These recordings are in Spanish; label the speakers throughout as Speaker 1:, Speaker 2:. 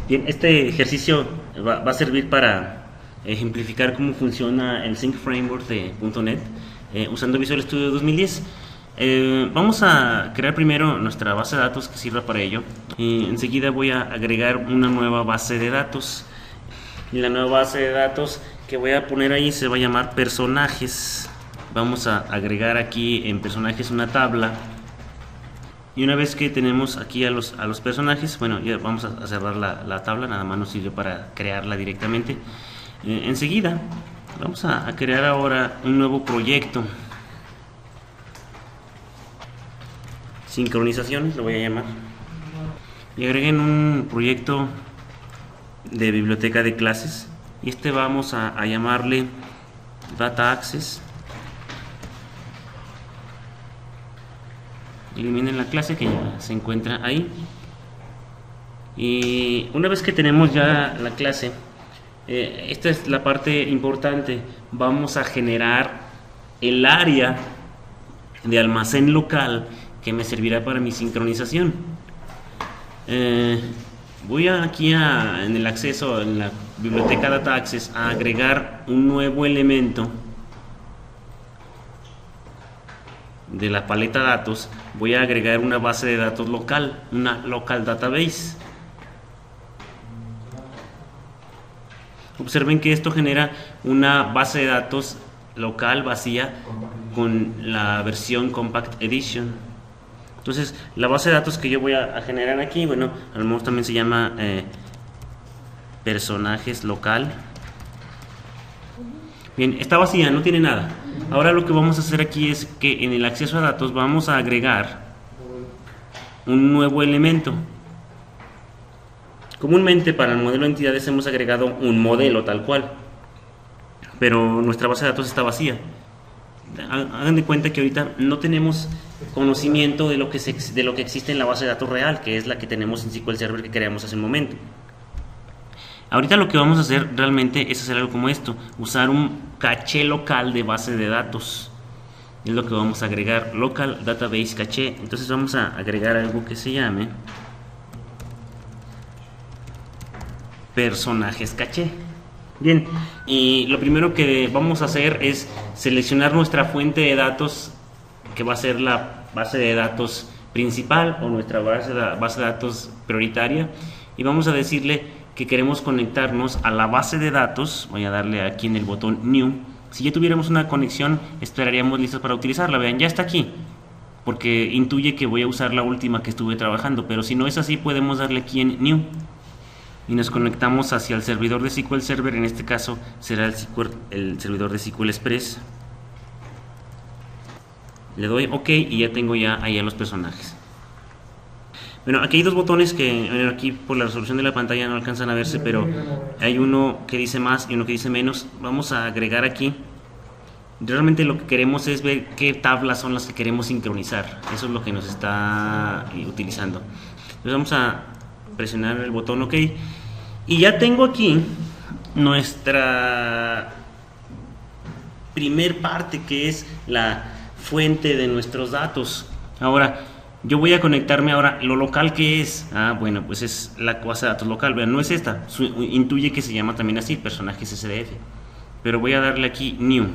Speaker 1: Bien, este ejercicio va a servir para ejemplificar cómo funciona el Sync Framework de .NET usando Visual Studio 2010. Vamos a crear primero nuestra base de datos que sirva para ello. Enseguida voy a agregar una nueva base de datos. Y la nueva base de datos que voy a poner ahí se va a llamar personajes. Vamos a agregar aquí en personajes una tabla. Y una vez que tenemos aquí a los personajes, bueno, ya vamos a cerrar la tabla, nada más nos sirve para crearla directamente. Enseguida vamos a crear ahora un nuevo proyecto. Sincronizaciones, lo voy a llamar. Y agreguen un proyecto de biblioteca de clases. Y este vamos a llamarle Data Access. Eliminen la clase que ya se encuentra ahí. Y una vez que tenemos ya la clase, esta es la parte importante. Vamos a generar el área de almacén local que me servirá para mi sincronización. Voy aquí en el acceso, en la biblioteca Data Access, a agregar un nuevo elemento de la paleta datos. Voy a agregar una base de datos local, una local database. Observen que esto genera una base de datos local vacía con la versión Compact Edition. Entonces, la base de datos que yo voy a generar aquí, bueno, a lo mejor también se llama personajes local. Bien, está vacía, no tiene nada. Ahora lo que vamos a hacer aquí es que en el acceso a datos vamos a agregar un nuevo elemento. Comúnmente para el modelo de entidades hemos agregado un modelo tal cual, pero nuestra base de datos está vacía. Hagan de cuenta que ahorita no tenemos conocimiento de lo que existe en la base de datos real, que es la que tenemos en SQL Server que creamos hace un momento. Ahorita lo que vamos a hacer realmente es hacer algo como esto, usar un caché local de base de datos. Es lo que vamos a agregar, local database caché. Entonces vamos a agregar algo que se llame personajes caché. Bien, y lo primero que vamos a hacer es seleccionar nuestra fuente de datos, que va a ser la base de datos principal o nuestra base de datos prioritaria, y vamos a decirle que queremos conectarnos a la base de datos. Voy a darle aquí en el botón New. Si ya tuviéramos una conexión, estaríamos listos para utilizarla. Vean, ya está aquí, porque intuye que voy a usar la última que estuve trabajando, pero si no es así, podemos darle aquí en New y nos conectamos hacia el servidor de SQL Server. En este caso será el servidor de SQL Express. Le doy OK y ya tengo ahí a los personajes. Bueno, aquí hay dos botones que aquí por la resolución de la pantalla no alcanzan a verse, pero hay uno que dice más y uno que dice menos. Vamos a agregar aquí. Realmente lo que queremos es ver qué tablas son las que queremos sincronizar. Eso es lo que nos está utilizando. Entonces vamos a presionar el botón OK y ya tengo aquí nuestra primer parte, que es la fuente de nuestros datos. Ahora yo voy a conectarme ahora. Lo local, que es, bueno, pues es la base de datos local. Vean, no es esta, intuye que se llama también así, personajes SDF, pero voy a darle aquí New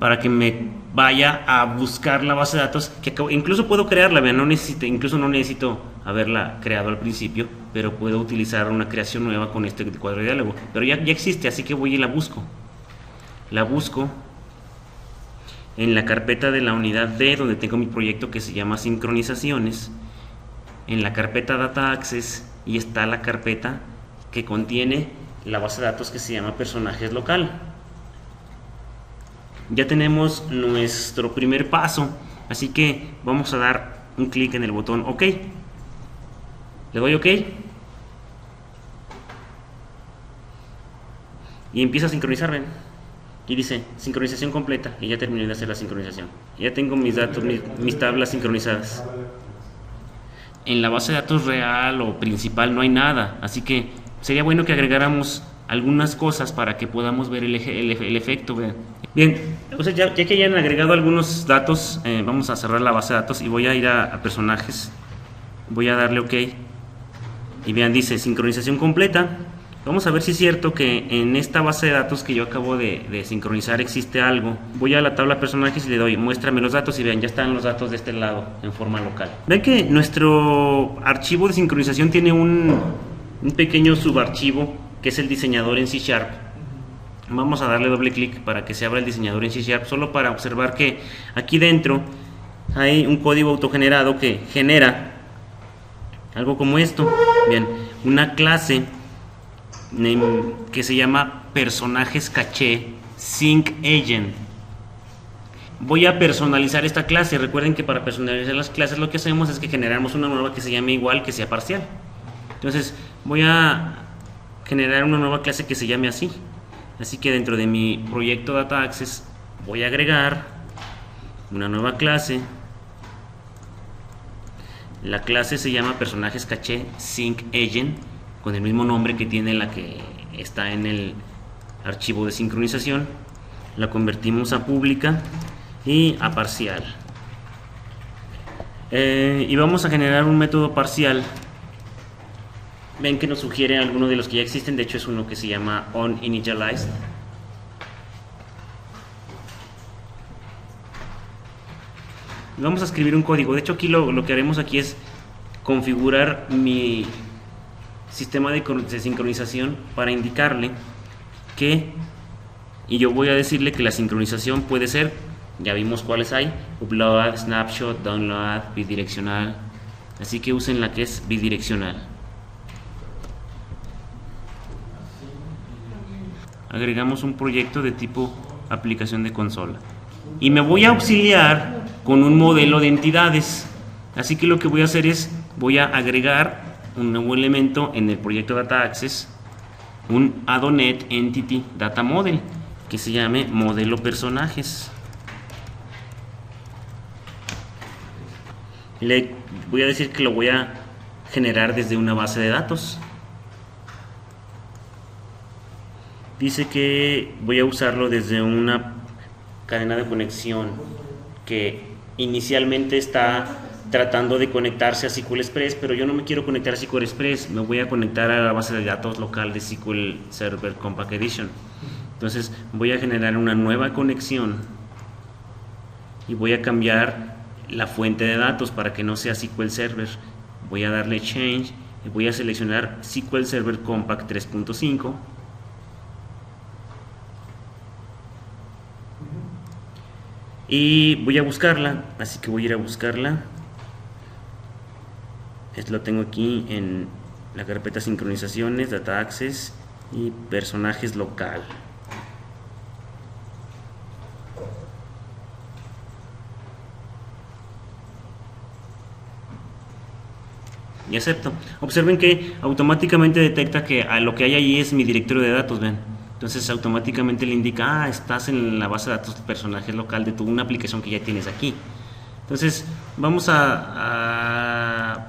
Speaker 1: para que me vaya a buscar la base de datos, que incluso puedo crearla. Vean, incluso no necesito haberla creado al principio, pero puedo utilizar una creación nueva con este cuadro de diálogo, pero ya existe, así que voy y la busco en la carpeta de la unidad D, donde tengo mi proyecto que se llama sincronizaciones, en la carpeta Data Access, y está la carpeta que contiene la base de datos que se llama personajes local. Ya tenemos nuestro primer paso, así que vamos a dar un clic en el botón OK. Le doy OK y empieza a sincronizar. Ven, y dice sincronización completa, y ya terminé de hacer la sincronización. Ya tengo mis datos, mis tablas sincronizadas. En la base de datos real o principal no hay nada, así que sería bueno que agregáramos algunas cosas para que podamos ver el efecto. Bien, o sea, ya que hayan agregado algunos datos, vamos a cerrar la base de datos y voy a ir a personajes. Voy a darle OK y vean, dice sincronización completa. Vamos a ver si es cierto que en esta base de datos que yo acabo de sincronizar existe algo. Voy a la tabla personajes y le doy muéstrame los datos y vean, ya están los datos de este lado en forma local. Ven que nuestro archivo de sincronización tiene un pequeño subarchivo que es el diseñador en C#. Vamos a darle doble clic para que se abra el diseñador en C#, solo para observar que aquí dentro hay un código autogenerado que genera algo como esto. Bien, una clase que se llama personajes caché sync agent. Voy a personalizar esta clase. Recuerden que para personalizar las clases lo que hacemos es que generamos una nueva que se llame igual, que sea parcial. Entonces voy a generar una nueva clase que se llame así. Así que dentro de mi proyecto Data Access voy a agregar una nueva clase. La clase se llama personajes caché sync agent, con el mismo nombre que tiene la que está en el archivo de sincronización. La convertimos a pública y a parcial. Y vamos a generar un método parcial. Ven que nos sugiere alguno de los que ya existen. De hecho es uno que se llama onInitialized. Vamos a escribir un código. De hecho aquí lo que haremos aquí es configurar mi sistema de sincronización para indicarle que, y yo voy a decirle que la sincronización puede ser, ya vimos cuáles hay: upload, snapshot, download, bidireccional. Así que usen la que es bidireccional. Agregamos un proyecto de tipo aplicación de consola y me voy a auxiliar con un modelo de entidades. Así que lo que voy a hacer es voy a agregar un nuevo elemento en el proyecto Data Access, un Adonet Entity Data Model, que se llame modelo personajes. Le voy a decir que lo voy a generar desde una base de datos. Dice que voy a usarlo desde una cadena de conexión que inicialmente está tratando de conectarse a SQL Express, pero yo no me quiero conectar a SQL Express, me voy a conectar a la base de datos local de SQL Server Compact Edition. Entonces voy a generar una nueva conexión y voy a cambiar la fuente de datos para que no sea SQL Server. Voy a darle Change y voy a seleccionar SQL Server Compact 3.5. Y voy a buscarla, así que voy a ir a buscarla. Esto lo tengo aquí en la carpeta sincronizaciones, Data Access y personajes local. Y acepto. Observen que automáticamente detecta que a lo que hay allí es mi directorio de datos, ven. Entonces automáticamente le indica, estás en la base de datos de personajes local de una aplicación que ya tienes aquí. Entonces vamos a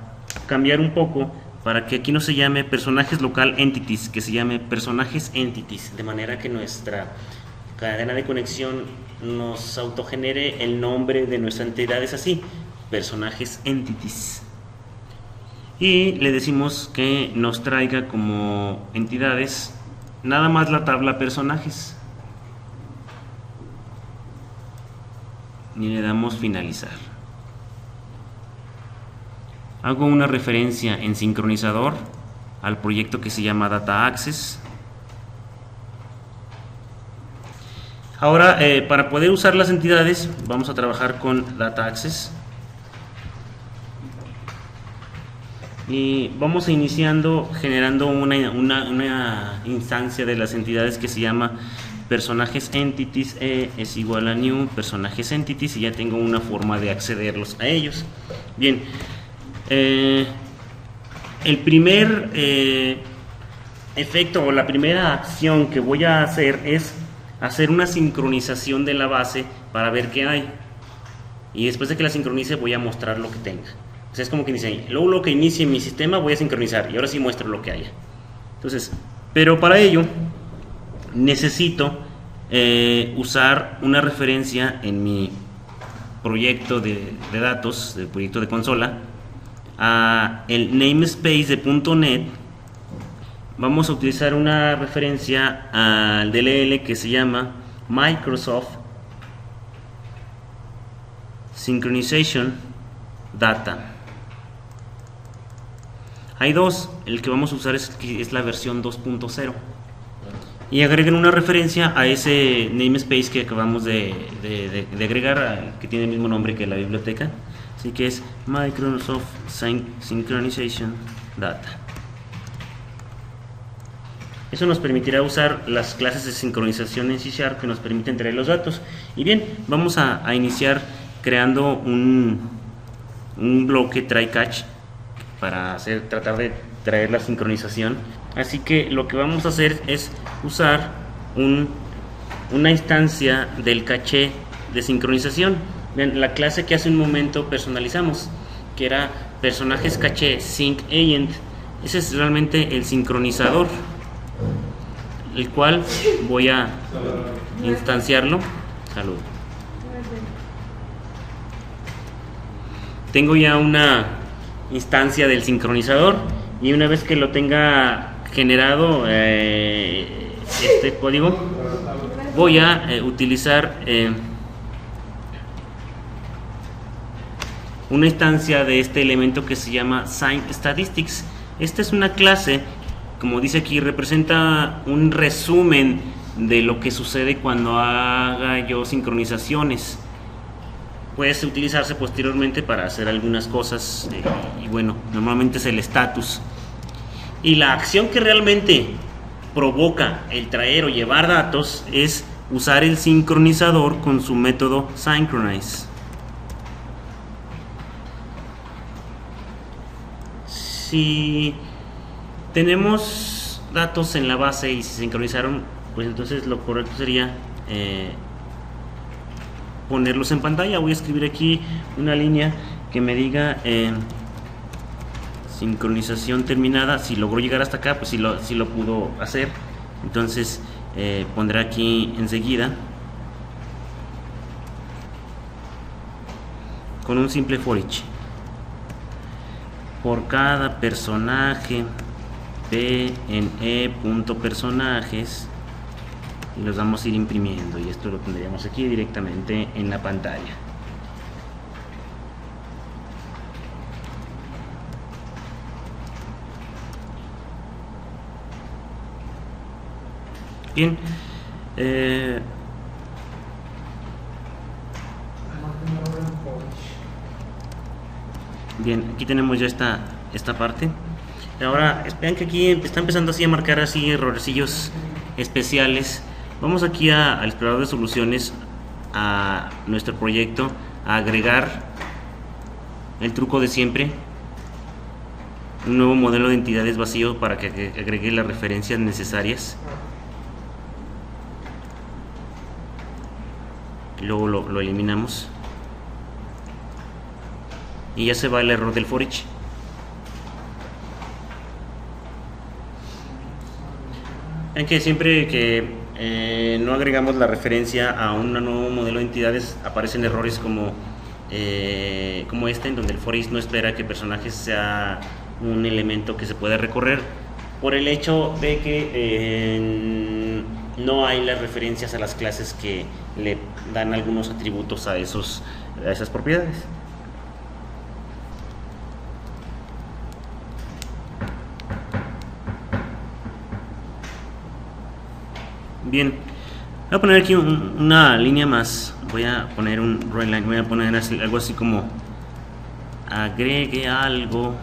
Speaker 1: cambiar un poco para que aquí no se llame personajes local entities, que se llame personajes entities, de manera que nuestra cadena de conexión nos autogenere el nombre de nuestra entidad, es así, personajes entities. Y le decimos que nos traiga como entidades nada más la tabla personajes y le damos finalizar. Hago una referencia en sincronizador al proyecto que se llama Data Access. Ahora para poder usar las entidades vamos a trabajar con Data Access y vamos a iniciando generando una instancia de las entidades que se llama personajes entities es igual a new personajes entities y ya tengo una forma de accederlos a ellos. Bien, el primer efecto o la primera acción que voy a hacer es hacer una sincronización de la base para ver qué hay, y después de que la sincronice voy a mostrar lo que tenga. O sea, es como que dice, luego lo que inicie mi sistema voy a sincronizar y ahora sí muestro lo que haya. Entonces, pero para ello necesito usar una referencia en mi proyecto de datos, del proyecto de consola, a el namespace de .NET, vamos a utilizar una referencia al DLL que se llama Microsoft Synchronization Data. Hay dos, el que vamos a usar es la versión 2.0 y agreguen una referencia a ese namespace que acabamos de agregar, que tiene el mismo nombre que la biblioteca, así que es Microsoft Synchronization Data. Eso nos permitirá usar las clases de sincronización en C# que nos permiten traer los datos. Y bien, vamos a iniciar creando un bloque try catch para tratar de traer la sincronización. Así que lo que vamos a hacer es usar una instancia del caché de sincronización. Bien, la clase que hace un momento personalizamos, que era personajes caché sync agent, ese es realmente el sincronizador, el cual voy a instanciarlo. Salud. Tengo ya una instancia del sincronizador y una vez que lo tenga generado este código, voy a utilizar una instancia de este elemento que se llama SyncStatistics. Esta es una clase, como dice aquí, representa un resumen de lo que sucede cuando haga yo sincronizaciones. Puede utilizarse posteriormente para hacer algunas cosas y bueno, normalmente es el status. Y la acción que realmente provoca el traer o llevar datos es usar el sincronizador con su método synchronize. Si tenemos datos en la base y se sincronizaron, pues entonces lo correcto sería ponerlos en pantalla. Voy a escribir aquí una línea que me diga sincronización terminada. Si logró llegar hasta acá, pues si lo pudo hacer. Entonces pondré aquí enseguida con un simple for each por cada personaje pne.personajes, y los vamos a ir imprimiendo, y esto lo tendríamos aquí directamente en la pantalla. Bien, bien, aquí tenemos ya esta parte. Ahora vean que aquí está empezando así a marcar así errorcillos especiales. Vamos aquí al explorador de soluciones, a nuestro proyecto, a agregar el truco de siempre, un nuevo modelo de entidades vacío para que agregue las referencias necesarias. Luego lo eliminamos y ya se va el error del for each. Ven que siempre que no agregamos la referencia a un nuevo modelo de entidades, aparecen errores como este, en donde el for each no espera que personajes sea un elemento que se pueda recorrer por el hecho de que no hay las referencias a las clases que le dan algunos atributos a esas propiedades. Bien, voy a poner aquí una línea más. Voy a poner un line, voy a poner algo así como agregue algo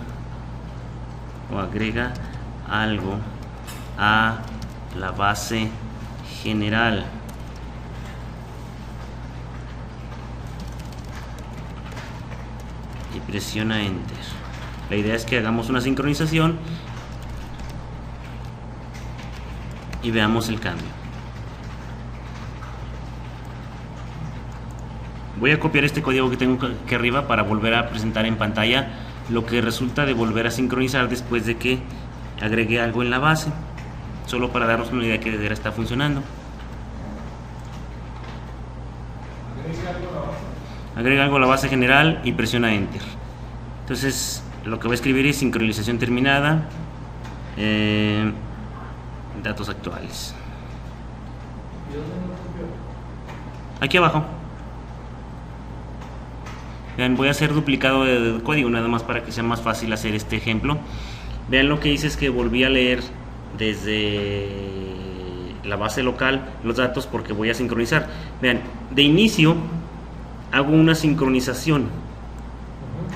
Speaker 1: o agrega algo a la base general. Y presiona enter. La idea es que hagamos una sincronización y veamos el cambio. Voy a copiar este código que tengo aquí arriba para volver a presentar en pantalla lo que resulta de volver a sincronizar después de que agregué algo en la base, solo para darnos una idea que de está funcionando. Agrega algo a la base general y presiona enter. Entonces lo que voy a escribir es sincronización terminada, datos actuales. Aquí abajo. Vean, voy a hacer duplicado de código nada más para que sea más fácil hacer este ejemplo. Vean, lo que hice es que volví a leer desde la base local los datos porque voy a sincronizar. Vean, de inicio hago una sincronización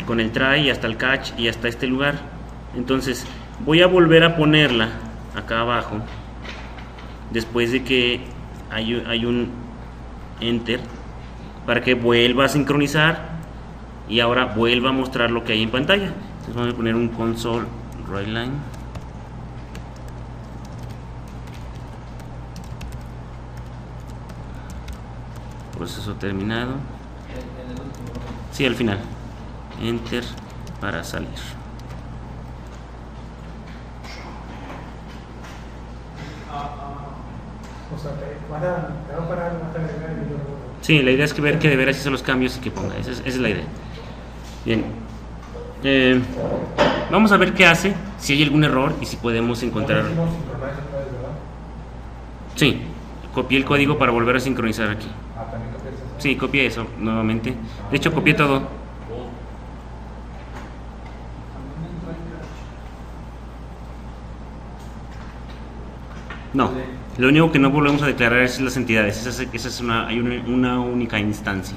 Speaker 1: con el try hasta el catch y hasta este lugar. Entonces voy a volver a ponerla acá abajo después de que hay un enter para que vuelva a sincronizar y ahora vuelva a mostrar lo que hay en pantalla. Entonces vamos a poner un console writeLine. Proceso terminado. Sí, al final. Enter para salir.
Speaker 2: O sea, te va a parar hasta agregar el video.
Speaker 1: Sí, la idea es que ver que de veras hizo los cambios y que ponga. Esa es la idea. Bien. Vamos a ver qué hace, si hay algún error y si podemos encontrar. Sí, copié el código para volver a sincronizar aquí.
Speaker 2: ¿También copias eso?
Speaker 1: Sí, copié eso nuevamente. De hecho, copié todo. No, lo único que no volvemos a declarar es las entidades. Esa es hay una única instancia.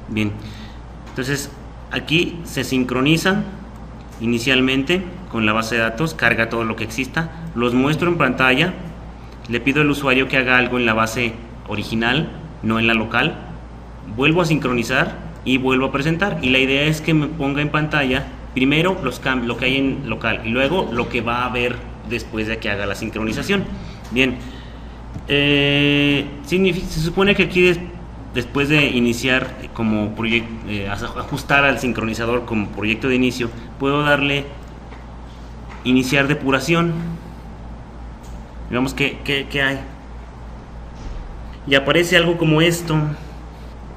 Speaker 1: Bien, entonces aquí se sincroniza inicialmente con la base de datos, carga todo lo que exista, los muestro en pantalla, le pido al usuario que haga algo en la base original, no en la local, vuelvo a sincronizar y vuelvo a presentar, y la idea es que me ponga en pantalla primero los cambios, lo que hay en local, y luego lo que va a ver después de que haga la sincronización. Bien, se supone que aquí después de iniciar como proyecto, ajustar al sincronizador como proyecto de inicio, puedo darle iniciar depuración. Veamos qué hay. Y aparece algo como esto.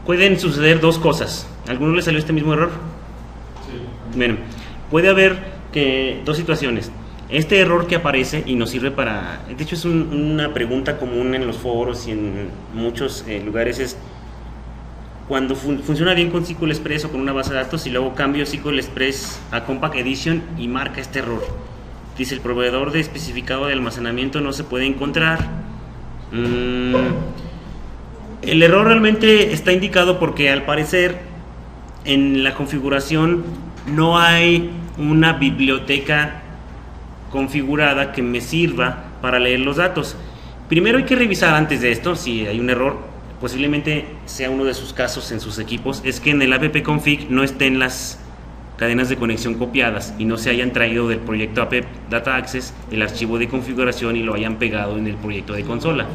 Speaker 1: Pueden suceder dos cosas. ¿A alguno le salió este mismo error? Sí. Bueno, puede haber dos situaciones. Este error que aparece y nos sirve para... De hecho es una pregunta común en los foros y en muchos lugares, es cuando funciona bien con SQL Express o con una base de datos y luego cambio SQL Express a Compact Edition y marca este error. Dice: el proveedor de especificado de almacenamiento no se puede encontrar. El error realmente está indicado porque al parecer en la configuración no hay una biblioteca configurada que me sirva para leer los datos. Primero hay que revisar antes de esto si hay un error, posiblemente sea uno de sus casos en sus equipos, es que en el app-config no estén las cadenas de conexión copiadas y no se hayan traído del proyecto app data access el archivo de configuración y lo hayan pegado en el proyecto de consola.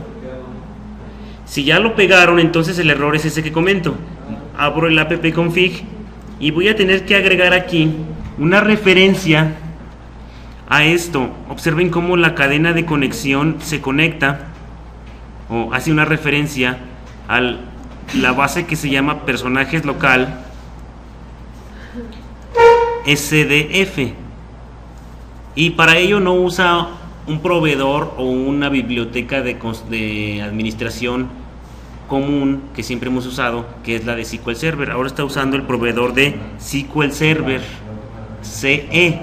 Speaker 1: Si ya lo pegaron, entonces el error es ese que comento. Abro el app-config y voy a tener que agregar aquí una referencia a esto. Observen cómo la cadena de conexión se conecta o hace una referencia a la base que se llama personajes local SDF, y para ello no usa un proveedor o una biblioteca de administración común que siempre hemos usado, que es la de SQL Server. Ahora está usando el proveedor de SQL Server CE.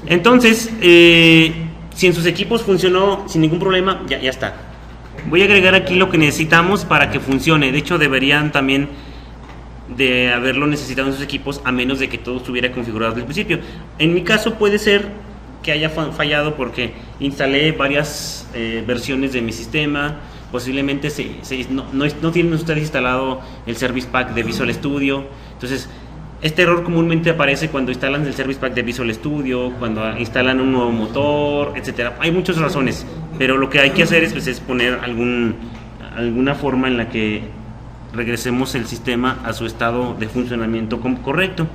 Speaker 1: Entonces, si en sus equipos funcionó sin ningún problema, ya está. Voy a agregar aquí lo que necesitamos para que funcione. De hecho, deberían también de haberlo necesitado en sus equipos, a menos de que todo estuviera configurado desde el principio. En mi caso puede ser que haya fallado porque instalé varias versiones de mi sistema. Posiblemente no tienen ustedes instalado el Service Pack de Visual Studio. Entonces, este error comúnmente aparece cuando instalan el Service Pack de Visual Studio, cuando instalan un nuevo motor, etcétera. Hay muchas razones, pero lo que hay que hacer es poner alguna forma en la que regresemos el sistema a su estado de funcionamiento correcto.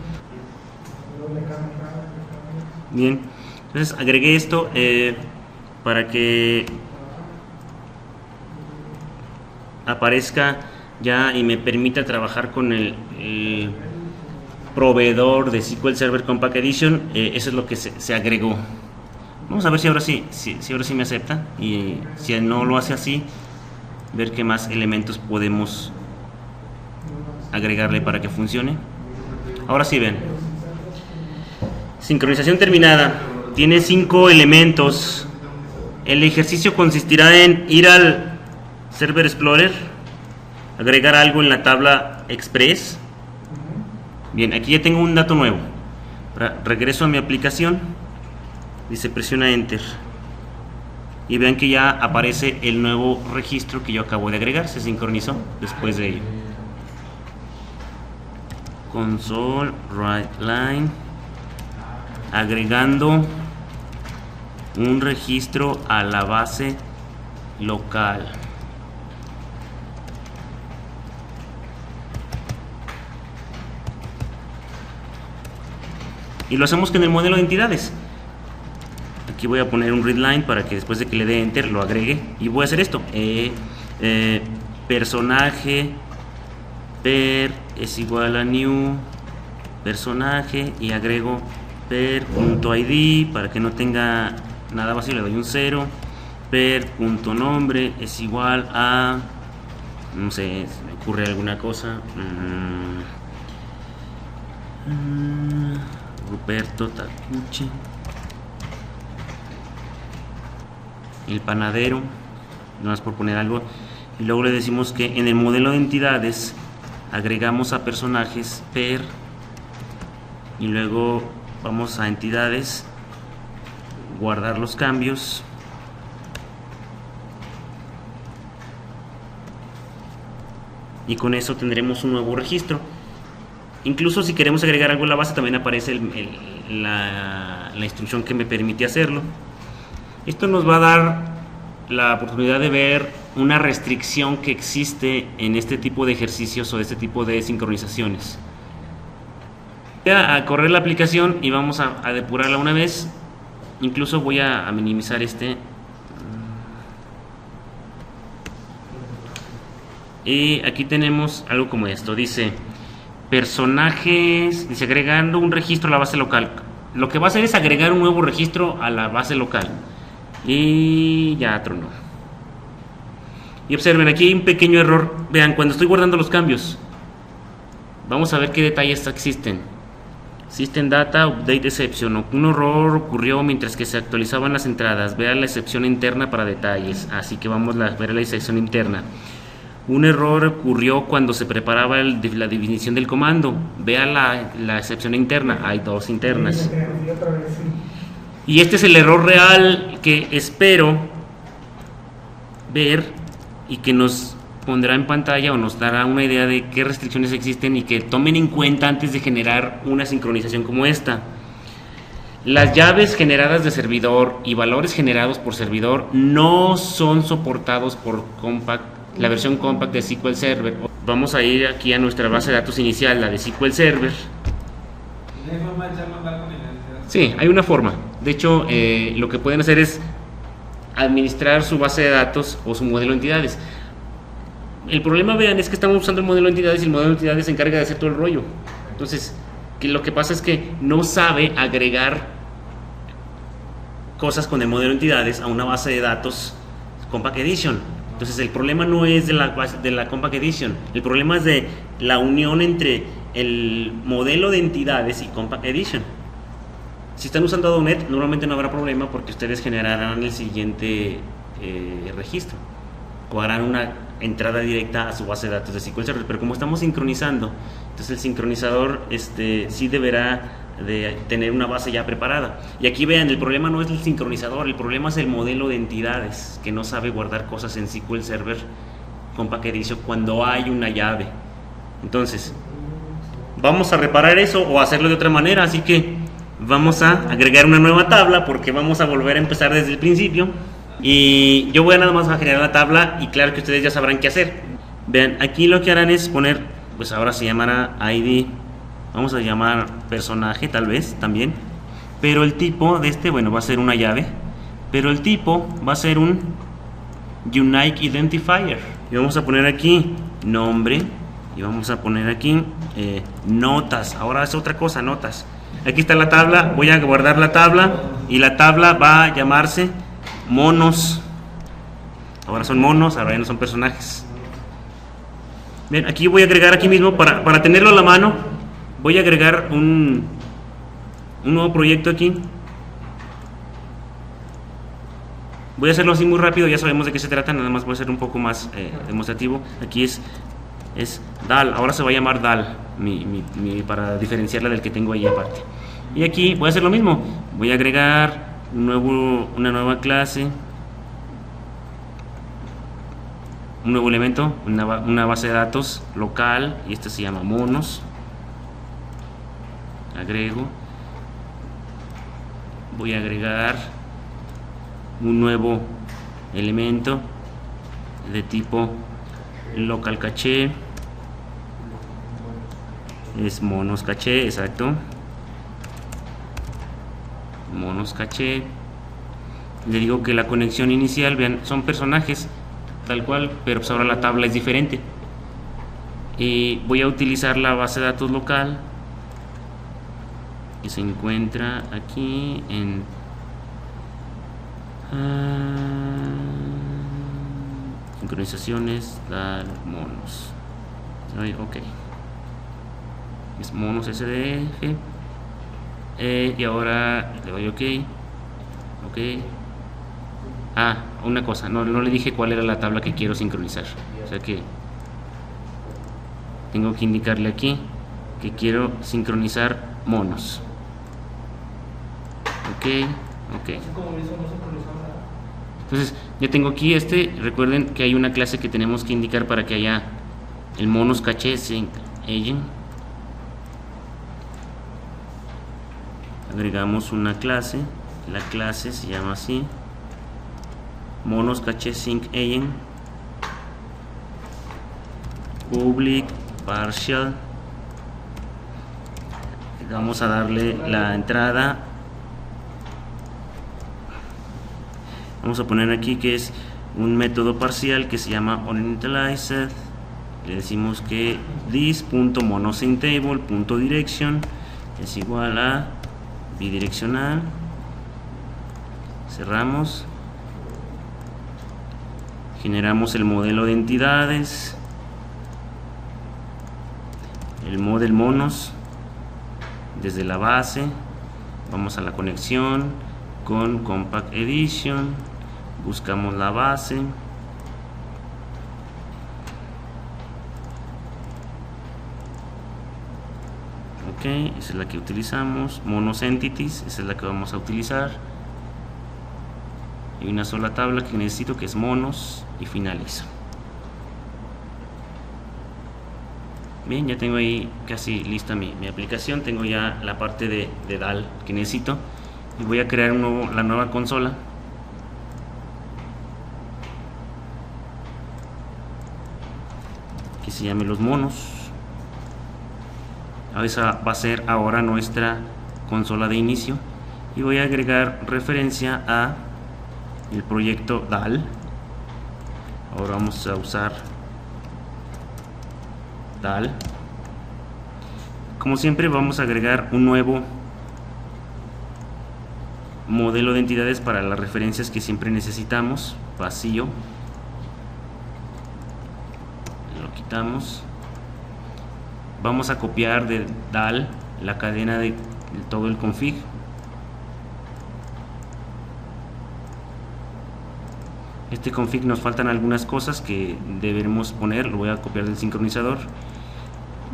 Speaker 1: Bien, entonces agregué esto para que aparezca ya y me permita trabajar con proveedor de SQL Server Compact Edition, eso es lo que se agregó. Vamos a ver si ahora sí, si ahora sí me acepta, y si no lo hace así, ver qué más elementos podemos agregarle para que funcione. Ahora sí, ven, sincronización terminada, tiene 5 elementos. El ejercicio consistirá en ir al Server Explorer, agregar algo en la tabla Express. Bien, aquí ya tengo un dato nuevo. Regreso a mi aplicación, dice presiona Enter, y vean que ya aparece el nuevo registro que yo acabo de agregar, se sincronizó después de ello. Console write line, agregando un registro a la base local. Y lo hacemos con el modelo de entidades. Aquí voy a poner un readline para que después de que le dé enter lo agregue, y voy a hacer esto. Personaje per es igual a new personaje, y agrego per.id para que no tenga nada vacío, le doy un 0. Per.nombre es igual a, no sé, se me ocurre alguna cosa, Ruperto Takuchi, el panadero, no más por poner algo. Y luego le decimos que en el modelo de entidades agregamos a personajes per, y luego vamos a entidades, guardar los cambios, y con eso tendremos un nuevo registro. Incluso si queremos agregar algo a la base, también aparece la instrucción que me permite hacerlo. Esto nos va a dar la oportunidad de ver una restricción que existe en este tipo de ejercicios o este tipo de sincronizaciones. Voy a correr la aplicación y vamos a depurarla una vez. Incluso voy a minimizar este. Y aquí tenemos algo como esto. Dice personajes, dice agregando un registro a la base local. Lo que va a hacer es agregar un nuevo registro a la base local. Y ya tronó. Y observen, aquí hay un pequeño error. Vean, cuando estoy guardando los cambios, vamos a ver qué detalles existen. System Data Update Exception. Un error ocurrió mientras que se actualizaban las entradas. Vea la excepción interna para detalles. Así que vamos a ver la excepción interna. Un error ocurrió cuando se preparaba la definición del comando. Vea la excepción interna. Hay 2 internas. Y este es el error real que espero ver y que nos pondrá en pantalla o nos dará una idea de qué restricciones existen y que tomen en cuenta antes de generar una sincronización como esta. Las llaves generadas de servidor y valores generados por servidor no son soportados por la versión Compact de SQL Server. Vamos a ir aquí a nuestra base de datos inicial, la de SQL Server. Sí, hay una forma. De hecho, lo que pueden hacer es administrar su base de datos o su modelo de entidades. El problema, vean, es que estamos usando el modelo de entidades y el modelo de entidades se encarga de hacer todo el rollo. Entonces, lo que pasa es que no sabe agregar cosas con el modelo de entidades a una base de datos Compact Edition. Entonces, el problema no es de la Compact Edition. El problema es de la unión entre el modelo de entidades y Compact Edition. Si están usando .NET, normalmente no habrá problema porque ustedes generarán el siguiente registro o harán una entrada directa a su base de datos de SQL Server. Pero como estamos sincronizando, entonces el sincronizador sí deberá de tener una base ya preparada. Y aquí vean, el problema no es el sincronizador, el problema es el modelo de entidades que no sabe guardar cosas en SQL Server Compact Edition cuando hay una llave. Entonces, vamos a reparar eso o hacerlo de otra manera. Así que vamos a agregar una nueva tabla porque vamos a volver a empezar desde el principio. Y yo voy a nada más a generar la tabla y claro que ustedes ya sabrán qué hacer. Vean, aquí lo que harán es poner, pues ahora se llamará ID, vamos a llamar personaje tal vez también, pero el tipo de este, bueno, va a ser una llave, pero el tipo va a ser un Unique Identifier. Y vamos a poner aquí nombre y vamos a poner aquí notas. Ahora es otra cosa, notas. Aquí está la tabla, voy a guardar la tabla y la tabla va a llamarse monos. Ahora son monos, ahora ya no son personajes. Bien, aquí voy a agregar aquí mismo, para tenerlo a la mano, voy a agregar un nuevo proyecto aquí. Voy a hacerlo así muy rápido, ya sabemos de qué se trata, nada más voy a ser un poco más demostrativo. Aquí es DAL, ahora se va a llamar DAL, para diferenciarla del que tengo ahí aparte. Y aquí voy a hacer lo mismo, voy a agregar una nueva clase, un nuevo elemento, una base de datos local, y este se llama monos. Agrego, voy a agregar un nuevo elemento de tipo local caché, es monos caché, exacto, monos caché. Le digo que la conexión inicial, vean, son personajes tal cual, pero pues ahora la tabla es diferente. Y voy a utilizar la base de datos local que se encuentra aquí en sincronizaciones, dar monos. Ok, es monos SDF. Y ahora le doy ok. Una cosa, no le dije cuál era la tabla que quiero sincronizar, o sea que tengo que indicarle aquí que quiero sincronizar monos. Ok. Entonces ya tengo aquí recuerden que hay una clase que tenemos que indicar para que haya el monos caché sync agent. Agregamos una clase, la clase se llama así, monos caché sync agent, public partial. Vamos a darle la entrada, vamos a poner aquí que es un método parcial que se llama uninitialized. Le decimos que this.monosyncTable.direction es igual a bidireccional. Cerramos, generamos el modelo de entidades, el model monos. Desde la base vamos a la conexión con Compact Edition, buscamos la base, ok, esa es la que utilizamos. Monos Entities, esa es la que vamos a utilizar. Y una sola tabla que necesito, que es monos, y finalizo. Bien, ya tengo ahí casi lista mi aplicación. Tengo ya la parte de DAL que necesito, y voy a crear la nueva consola. Que se llame los monos. Esa va a ser ahora nuestra consola de inicio, y voy a agregar referencia a el proyecto DAL. Ahora vamos a usar DAL. Como siempre, vamos a agregar un nuevo modelo de entidades para las referencias que siempre necesitamos, vacío. Lo quitamos. Vamos a copiar de DAL la cadena de todo el config. Este config nos faltan algunas cosas que deberemos poner. Lo voy a copiar del sincronizador,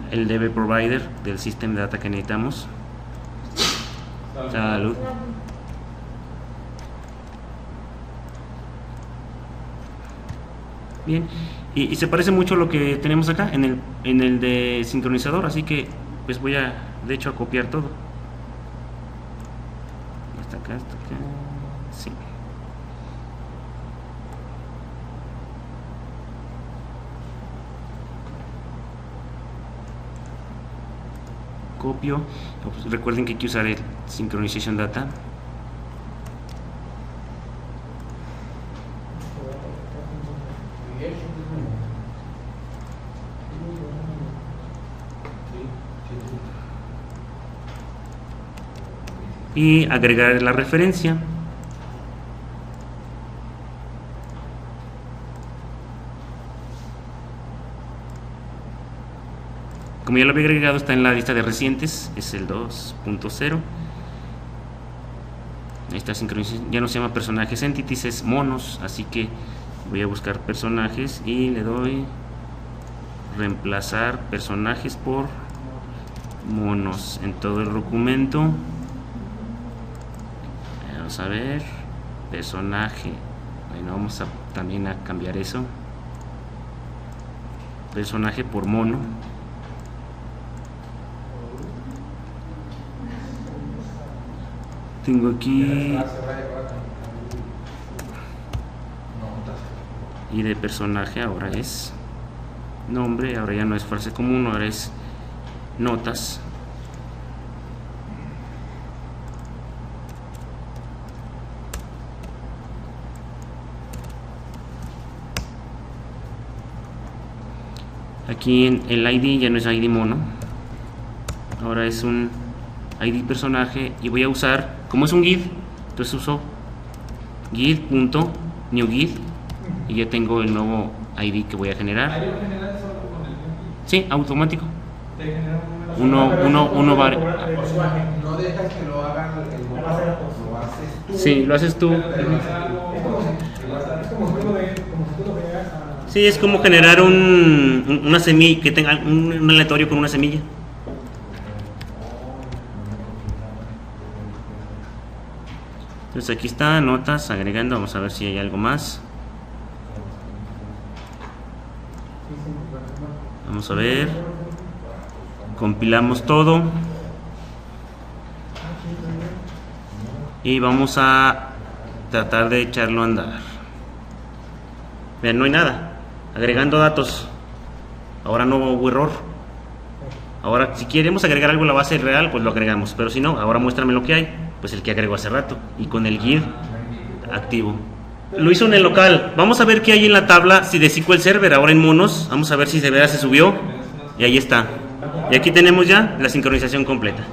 Speaker 1: el DB provider del system data que necesitamos. Salud. Bien, y se parece mucho a lo que tenemos acá en el de sincronizador, así que pues voy a copiar todo. Hasta acá, sí. Copio. Pues recuerden que hay que usar el synchronization data. y agregar la referencia. Como ya lo había agregado, está en la lista de recientes, es el 2.0. Esta sincronización ya no se llama personajes entities, es monos, así que voy a buscar personajes y le doy reemplazar personajes por monos en todo el documento. Vamos a ver, personaje, bueno, vamos a también a cambiar eso, personaje por mono. Tengo aquí y de personaje ahora es nombre, ahora ya no es frase común, ahora es notas. Aquí en el ID ya no es ID mono, ahora es un ID personaje, y voy a usar, como es un GUID, entonces uso GUID.newGUID y ya tengo el nuevo ID que voy a generar.
Speaker 2: ¿Ahí lo generas solo con el link?
Speaker 1: Sí, automático.
Speaker 2: Te genera un número.
Speaker 1: Uno va.
Speaker 3: No dejas que lo hagan el mono, lo haces tú.
Speaker 1: Sí, lo haces tú.
Speaker 2: Pero te genera algo. Es como si tú lo veas a.
Speaker 1: Sí, es como generar una semilla, que tenga un aleatorio con una semilla. Entonces aquí está, notas, agregando, vamos a ver si hay algo más. Vamos a ver. Compilamos todo. Y vamos a tratar de echarlo a andar. Vean, no hay nada. Agregando datos. Ahora no hubo error. Ahora, si queremos agregar algo a la base real, pues lo agregamos. Pero si no, ahora muéstrame lo que hay. Pues el que agregó hace rato. Y con el GUID activo. Lo hizo en el local. Vamos a ver qué hay en la tabla si de SQL Server, ahora en monos. Vamos a ver si de veras se subió. Y ahí está. Y aquí tenemos ya la sincronización completa.